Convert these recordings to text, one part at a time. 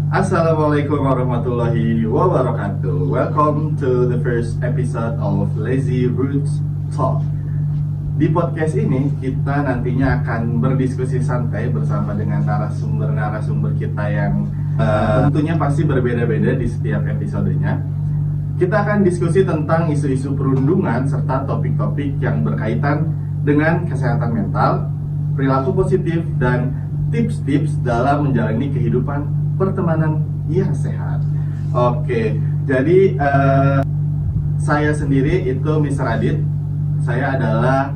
Assalamualaikum warahmatullahi wabarakatuh. Welcome to the first episode of Lazy Roots Talk. Di podcast ini kita nantinya akan berdiskusi santai bersama dengan narasumber kita yang tentunya pasti berbeda-beda di setiap episodenya. Kita akan diskusi tentang isu-isu perundungan serta topik-topik yang berkaitan dengan kesehatan mental, perilaku positif, dan tips-tips dalam menjalani kehidupan pertemanan yang sehat. Oke, jadi saya sendiri itu Mr. Adit. Saya adalah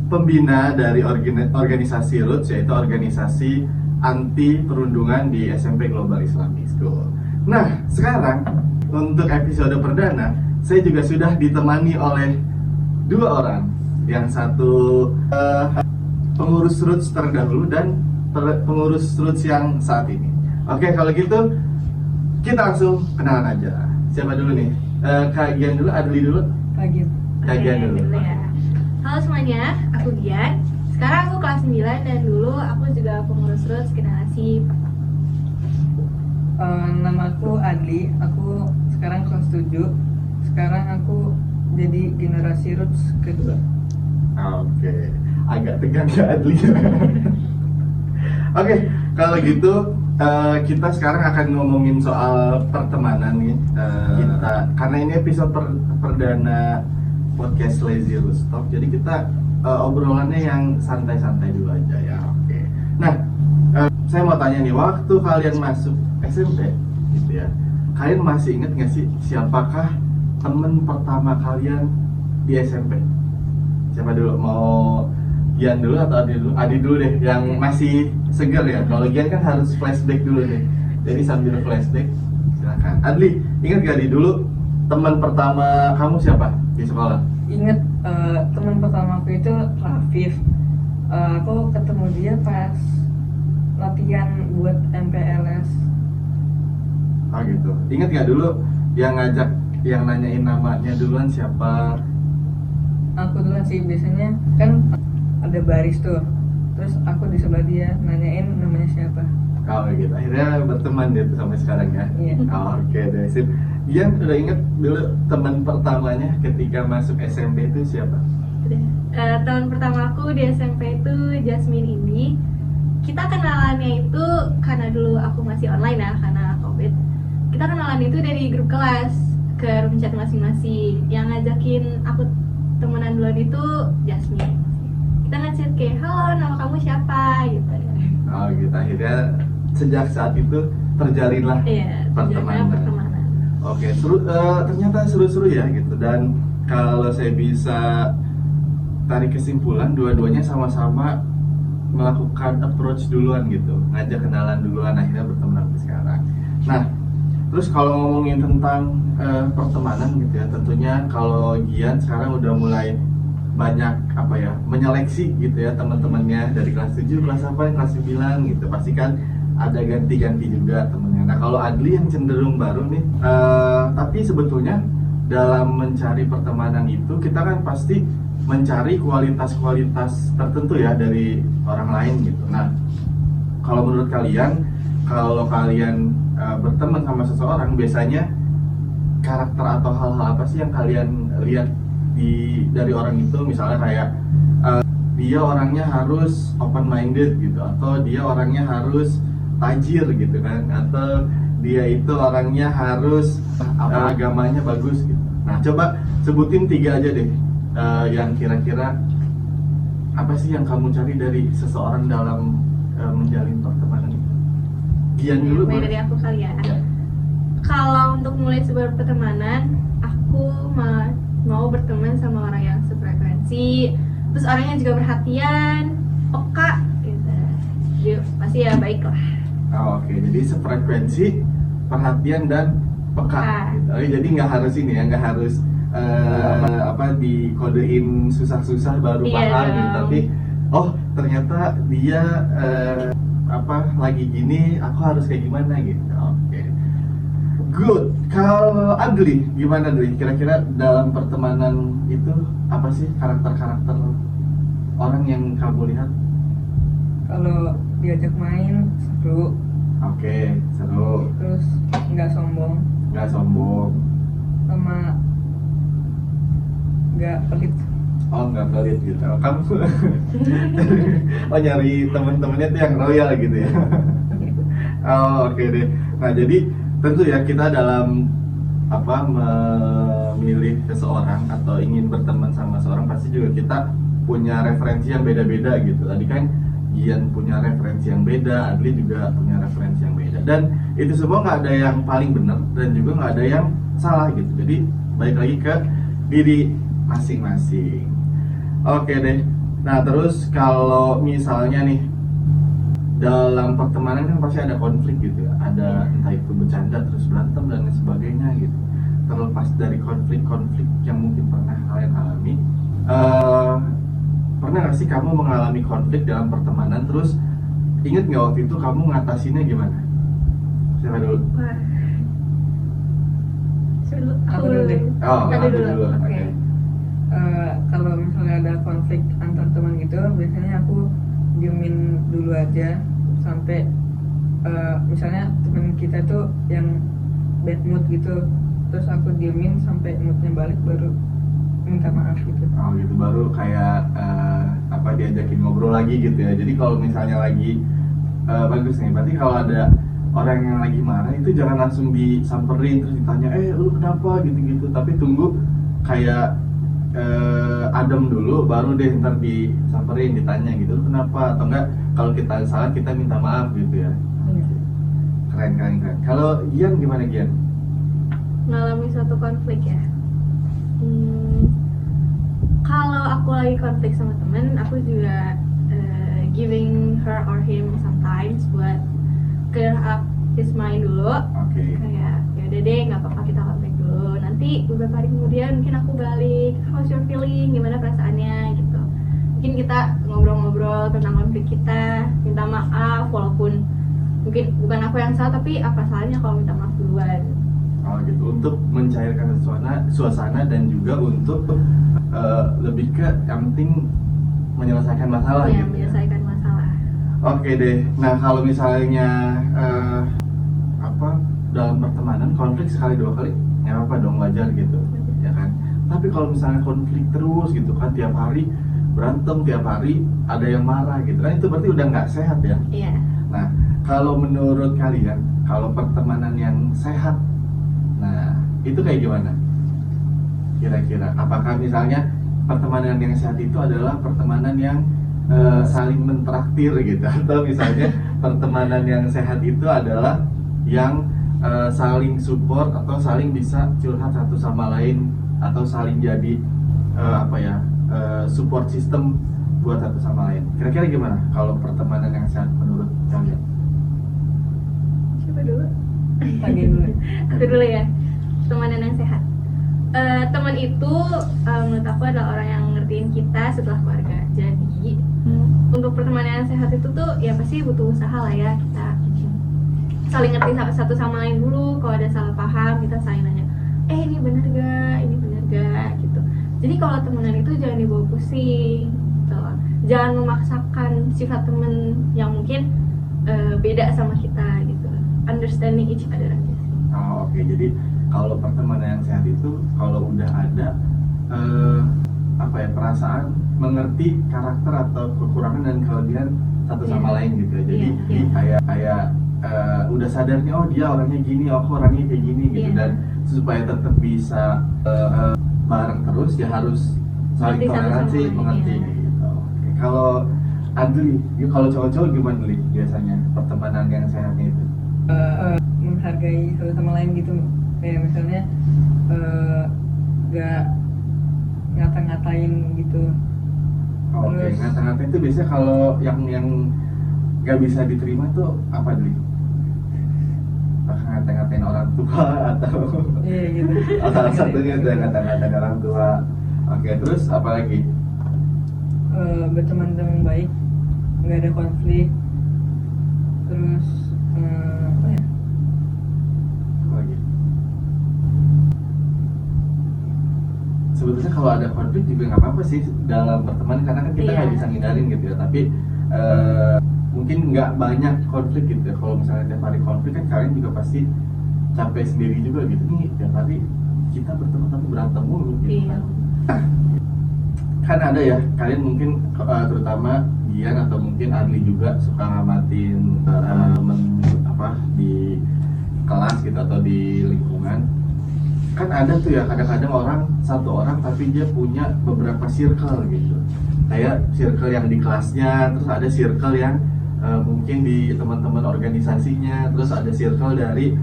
pembina dari organisasi Roots, yaitu organisasi anti perundungan di SMP Global Islamic School. Nah, sekarang untuk episode perdana, saya juga sudah ditemani oleh dua orang. Yang satu pengurus Roots terdahulu dan pengurus Roots yang saat ini. Oke, kalau gitu kita langsung kenalan aja. Siapa dulu nih? Kak Gian dulu, Adli dulu? Kak Gian dulu. Ya. Halo semuanya, aku Gian. Sekarang aku kelas 9 dan dulu aku juga pengurus Roots generasi. Nama aku Adli, aku sekarang kelas 7. Sekarang aku jadi generasi Roots kedua. Oke, agak tegang ya Adli. Oke, kalau gitu kita sekarang akan ngomongin soal pertemanan nih kita, karena ini episode perdana podcast Lazy Roots Talk, jadi kita obrolannya yang santai-santai dulu aja ya. Oke. Nah, saya mau tanya nih, waktu kalian masuk SMP gitu ya, kalian masih inget nggak sih siapakah temen pertama kalian di SMP? Siapa dulu? Mau Gian dulu atau Adi dulu? Adi dulu deh, yang masih segar ya. Kalau Gian kan harus flashback dulu nih. Jadi sambil flashback, silakan. Adli, ingat gak Adi dulu teman pertama kamu siapa di sekolah? Ingat teman pertama aku itu Rafif. Aku ketemu dia pas latihan buat MPLS. Oh gitu. Ingat gak dulu yang ngajak, yang nanyain namanya duluan siapa? Aku duluan sih, biasanya kan ada baris tuh, terus aku di sebelah dia nanyain namanya siapa. Oh gitu, akhirnya berteman dia tuh sampai sekarang ya? Iya. Oke deh, sip. Gian udah inget dulu teman pertamanya ketika masuk SMP itu siapa? Tahun pertama aku di SMP itu Jasmine Indi. Kita kenalannya itu karena dulu aku masih online ya, karena COVID. Kita kenalan itu dari grup kelas ke room chat masing-masing. Yang ngajakin aku temenan duluan itu Jasmine. Kita ngechat kayak, halo nama kamu siapa gitu ya. Oh gitu, akhirnya sejak saat itu terjalinlah pertemanan. Oke, seru, ternyata seru-seru ya gitu. Dan kalau saya bisa tarik kesimpulan, dua-duanya sama-sama melakukan approach duluan gitu, ngajak kenalan duluan, akhirnya berteman sampai sekarang. Nah, terus kalau ngomongin tentang pertemanan gitu ya, tentunya kalau Gian sekarang udah mulai banyak menyeleksi gitu ya teman-temannya dari kelas 7, kelas apa, kelas 9 gitu. Pasti kan ada ganti-ganti juga temennya. Nah, kalau Adli yang cenderung baru nih, tapi sebetulnya dalam mencari pertemanan itu kita kan pasti mencari kualitas-kualitas tertentu ya dari orang lain gitu. Nah, kalau menurut kalian, kalau kalian berteman sama seseorang, biasanya karakter atau hal-hal apa sih yang kalian lihat dari orang itu? Misalnya kayak dia orangnya harus open minded gitu, atau dia orangnya harus tajir gitu kan, atau dia itu orangnya harus agamanya bagus gitu. Nah, coba sebutin 3 aja deh yang kira-kira apa sih yang kamu cari dari seseorang dalam menjalin pertemanan itu. Gian dulu. Mulai dari aku kali ya. Kalau untuk mulai sebuah pertemanan, aku mau berteman sama orang yang sefrekuensi, terus orangnya juga perhatian, peka gitu. Jadi pasti ya baik lah. Oke, jadi sefrekuensi, perhatian dan peka gitu. Jadi nggak harus ini ya, nggak harus dikodein susah-susah baru paham gitu, tapi oh ternyata dia lagi gini, aku harus kayak gimana gitu. Oke. Good. Kalau Adli, gimana Adli? Kira-kira dalam pertemanan itu apa sih karakter-karakter orang yang kamu lihat? Kalau diajak main seru. Oke, seru. Terus nggak sombong, sama nggak pelit. oh nggak pelit gitu. Oh, kamu oh nyari temen-temennya tuh yang royal gitu ya. Oh oke deh. Nah jadi tentu ya kita dalam apa memilih seseorang atau ingin berteman sama seorang pasti juga kita punya referensi yang beda-beda gitu. Tadi kan Gian punya referensi yang beda, Adli juga punya referensi yang beda, dan itu semua nggak ada yang paling benar dan juga nggak ada yang salah gitu. Jadi balik lagi ke diri masing-masing. Oke deh. Nah terus kalau misalnya nih dalam pertemanan kan pasti ada konflik gitu ya, ada entah itu bercanda terus berantem dan lain sebagainya gitu. Terlepas dari konflik-konflik yang mungkin pernah kalian alami, pernah nggak sih kamu mengalami konflik dalam pertemanan, terus inget nggak waktu itu kamu ngatasinnya gimana? Siapa dulu? Wah. Aku dulu deh. Oh, Aku aku dulu. dulu. Oke. Oke. Kalau misalnya ada konflik antar teman gitu, biasanya aku diemin dulu aja sampai misalnya teman kita tuh yang bad mood gitu, terus aku diemin sampai moodnya balik, baru minta maaf gitu. Oh gitu, baru kayak diajakin ngobrol lagi gitu ya. Jadi kalau misalnya lagi bagus nih, berarti kalau ada orang yang lagi marah itu jangan langsung disamperin terus ditanya lu kenapa gitu-gitu, tapi tunggu kayak adem dulu baru deh ntar disamperin, ditanya gitu lu kenapa, atau enggak kalau kita salah kita minta maaf gitu ya. Keren. Kalau Gian gimana Gian? Mengalami suatu konflik ya. Kalau aku lagi konflik sama temen, aku juga giving her or him sometimes buat clear up his mind dulu. Oke. Kayak ya udah deh, nggak apa-apa kita konflik dulu. Nanti beberapa hari kemudian mungkin aku balik. How's your feeling? Gimana perasaannya gitu. Mungkin kita ngobrol-ngobrol tentang konflik kita, minta maaf walaupun mungkin bukan aku yang salah, tapi apa salahnya kalau minta maaf duluan. Oh gitu, untuk mencairkan suasana dan juga untuk lebih ke yang penting menyelesaikan masalah Ya, gitu. menyelesaikan masalah. Oke deh. Nah kalau misalnya dalam pertemanan konflik sekali dua kali nggak apa dong, wajar gitu ya kan. Tapi kalau misalnya konflik terus gitu kan, tiap hari berantem, tiap hari ada yang marah gitu kan, itu berarti udah nggak sehat ya. Iya. Nah kalau menurut kalian, kalau pertemanan yang sehat, nah itu kayak gimana kira-kira? Apakah misalnya pertemanan yang sehat itu adalah pertemanan yang saling mentraktir gitu, atau misalnya pertemanan yang sehat itu adalah yang saling support atau saling bisa curhat satu sama lain, atau saling jadi support system buat satu sama lain? Kira-kira gimana kalau pertemanan yang sehat menurut kalian? Siapa dulu? Lagi dulu. Aku dulu ya. Pertemanan yang sehat. Teman itu menurut aku adalah orang yang ngertiin kita setelah keluarga. Jadi untuk pertemanan yang sehat itu tuh ya pasti butuh usaha lah ya, kita saling ngerti satu sama lain dulu. Kalau ada salah paham kita saling nanya, ini benar gak gitu. Jadi kalau temenan itu jangan dibawa pusing gitu. Jangan memaksakan sifat temen yang mungkin beda sama kita gitu. Understanding each other aja sih. Oh, oke. Jadi kalau pertemanan yang sehat itu kalau udah ada perasaan mengerti karakter atau kekurangan dan kelebihan satu sama lain gitu ya. Jadi kayak udah sadarnya, oh dia orangnya gini, aku orangnya kayak gini gitu. Dan supaya tetap bisa bareng terus ya harus saling toleransi, mengerti gitu. Oke. Kalau Adli, kalau cowok-cowok gimana Adli biasanya pertemanan yang sehatnya itu? Menghargai satu sama lain gitu, kayak misalnya gak ngata-ngatain gitu. Oke, ngata-ngatain itu biasanya kalau yang gak bisa diterima tuh apa Dli? Ngata-ngatain orang tua atau Iya gitu. salah satunya itu ngata-ngatain orang tua. Oke, terus apa lagi? Berteman dengan baik, nggak ada konflik. Terus apa ya? Apa lagi? Sebetulnya kalau ada konflik juga nggak apa-apa sih dalam pertemanan, karena kan kita nggak bisa ngindarin gitu ya. Tapi mungkin nggak banyak konflik gitu ya. Kalau misalnya tiap hari konflik kan kalian juga pasti capek sendiri juga gitu nih, tiap hari kita bertemu tapi berantem mulu gitu kan. Kan ada ya, kalian mungkin terutama Gian atau mungkin Adli juga suka ngamatin temen apa di kelas gitu atau di lingkungan. Kan ada tuh ya kadang-kadang satu orang tapi dia punya beberapa circle gitu, kayak circle yang di kelasnya, terus ada circle yang mungkin di teman-teman organisasinya, terus ada circle dari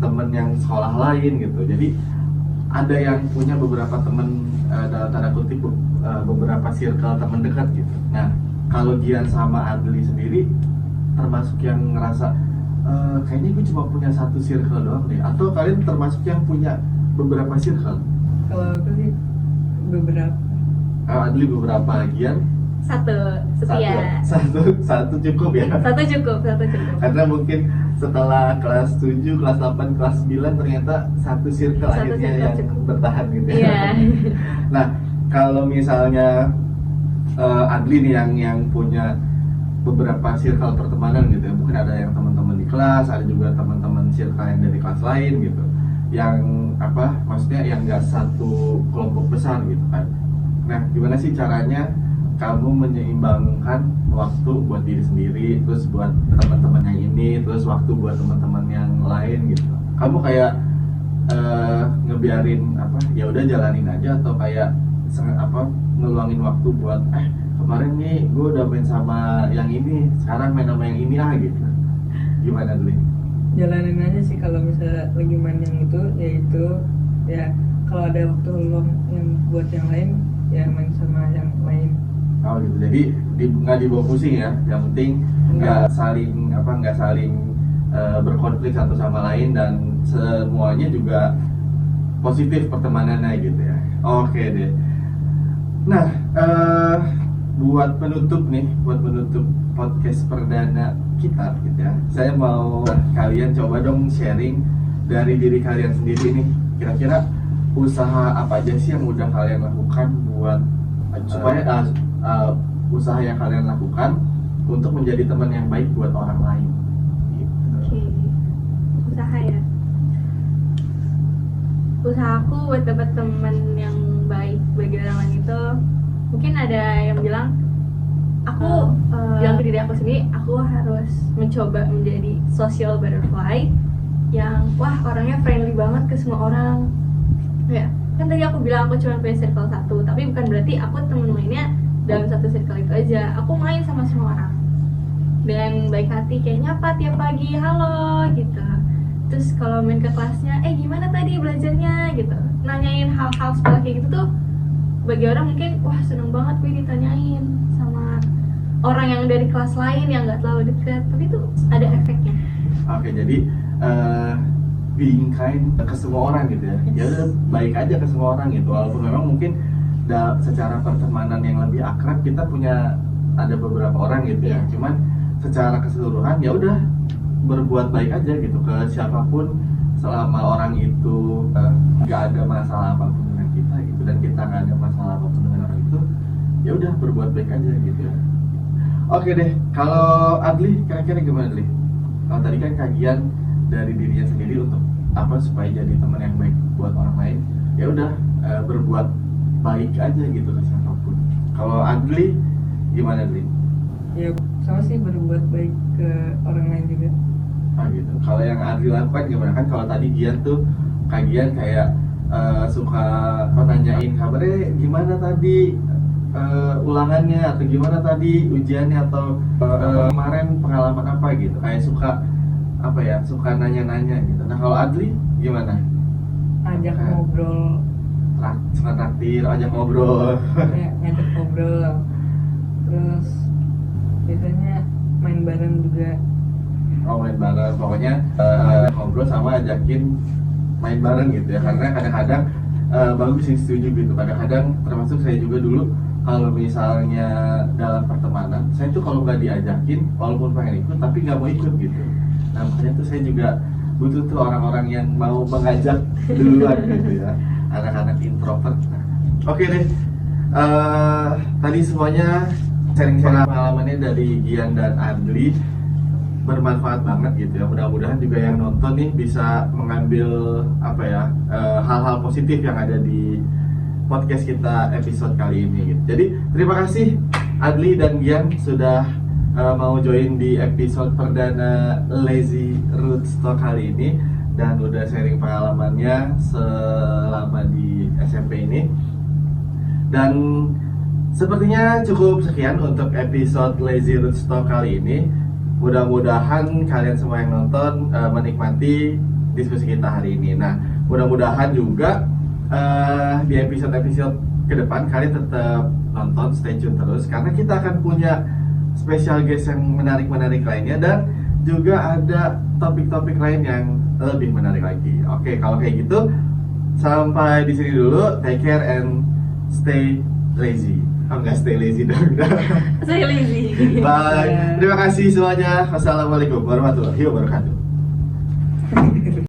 temen yang sekolah lain gitu. Jadi ada yang punya beberapa temen dalam tanda kutip beberapa circle teman dekat gitu. Nah, kalau Gian sama Adli sendiri termasuk yang ngerasa kayaknya gue cuma punya satu circle doang deh, atau kalian termasuk yang punya beberapa circle? Kalau aku sih beberapa. Adli beberapa, Gian satu setia. Satu cukup ya? Satu cukup. Karena mungkin setelah kelas 7, kelas 8, kelas 9 ternyata satu circle akhirnya yang cukup bertahan gitu ya. Iya. Nah, kalau misalnya Adli nih yang punya beberapa circle pertemanan gitu ya, mungkin ada yang teman-teman di kelas, ada juga teman-teman circle yang dari kelas lain gitu, yang apa maksudnya yang nggak satu kelompok besar gitu kan. Nah, gimana sih caranya kamu menyeimbangkan waktu buat diri sendiri, terus buat teman-teman yang ini, terus waktu buat teman-teman yang lain gitu? Kamu kayak ngebiarin apa ya udah jalanin aja, atau kayak ngeluangin waktu buat kemarin nih gue udah main sama yang ini, sekarang main sama yang ini gitu? Gimana dulu? Jalanin aja sih, kalau misalnya lagi main yang itu ya kalau ada waktu luang yang buat yang lain ya main sama yang lain. Oh gitu, jadi nggak dibawa pusing ya, yang penting nggak saling berkonflik satu sama lain dan semuanya juga positif pertemanannya gitu ya. Oke deh. Nah, buat penutup podcast perdana kita gitu ya, saya mau kalian coba dong sharing dari diri kalian sendiri nih, kira-kira usaha apa aja sih yang udah kalian lakukan buat supaya usaha yang kalian lakukan untuk menjadi teman yang baik buat orang lain gitu. Oke. Usaha ya, usahaku buat dapat teman yang baik bagi orang lain itu, mungkin ada yang bilang aku bilang ke diri aku sendiri, aku harus mencoba menjadi social butterfly yang orangnya friendly banget ke semua orang ya. Kan tadi aku bilang aku cuma punya circle satu, tapi bukan berarti aku temen mainnya dalam satu circle itu aja. Aku main sama semua orang dengan baik hati, kayak nyapa tiap pagi, halo gitu. Terus kalau main ke kelasnya, gimana tadi belajarnya gitu, nanyain hal-hal sepele kayak gitu tuh bagi orang mungkin seneng banget gue ditanyain sama orang yang dari kelas lain yang nggak terlalu dekat, tapi itu ada efeknya. Oke, jadi being kind ke semua orang gitu ya. Ya udah baik aja ke semua orang gitu, walaupun memang mungkin secara pertemanan yang lebih akrab kita punya ada beberapa orang gitu ya. Cuman secara keseluruhan ya udah berbuat baik aja gitu ke siapapun, selama orang itu nggak ada masalah apapun dengan kita gitu, dan kita nggak ada masalah apapun dengan orang itu, ya udah berbuat baik aja gitu ya. Oke deh, kalau Adli kira-kira gimana Adli? Kalau tadi kan kajian dari dirinya sendiri untuk apa supaya jadi teman yang baik buat orang lain, ya udah berbuat baik aja gitu ke siapapun. Kalau Adli gimana Adli? Ya sama sih, berbuat baik ke orang lain juga. Gitu. Kalau yang Adli lakukan gimana? Kan kalau tadi Gian tuh kajian kayak suka nanyain kabarnya gimana tadi, ulangannya atau gimana tadi ujiannya, atau kemarin pengalaman apa gitu, kayak suka nanya-nanya gitu. Nah kalau Adli gimana? Ajak ngobrol, suka traktir, ajak ngobrol. Ngajak ngobrol, terus biasanya main bareng juga. Main bareng, pokoknya ngobrol sama ajakin main bareng gitu ya. Karena kadang-kadang bagus sih, setuju gitu. Kadang-kadang termasuk saya juga dulu, kalau misalnya dalam pertemanan, saya tuh kalau nggak diajakin, walaupun pengen ikut tapi nggak mau ikut gitu. Nah makanya tuh saya juga butuh tuh orang-orang yang mau mengajak duluan gitu ya, anak-anak introvert. Oke deh, tadi semuanya sharing pengalamannya dari Gian dan Adli. bermanfaat banget gitu ya. Mudah-mudahan juga yang nonton nih bisa mengambil apa ya hal-hal positif yang ada di podcast kita episode kali ini gitu. Jadi terima kasih Adli dan Gian sudah mau join di episode perdana Lazy Roots Talk kali ini dan udah sharing pengalamannya selama di SMP ini. Dan sepertinya cukup sekian untuk episode Lazy Roots Talk kali ini. Mudah-mudahan kalian semua yang nonton menikmati diskusi kita hari ini. Nah, mudah-mudahan juga di episode-episode ke depan kalian tetap nonton, stay tune terus karena kita akan punya special guest yang menarik-menarik lainnya dan juga ada topik-topik lain yang lebih menarik lagi. Oke, kalau kayak gitu sampai di sini dulu. Take care and stay lazy. Oh, enggak stay lazy dong. Stay lazy. Bye. Terima kasih semuanya. Wassalamualaikum warahmatullahi wabarakatuh.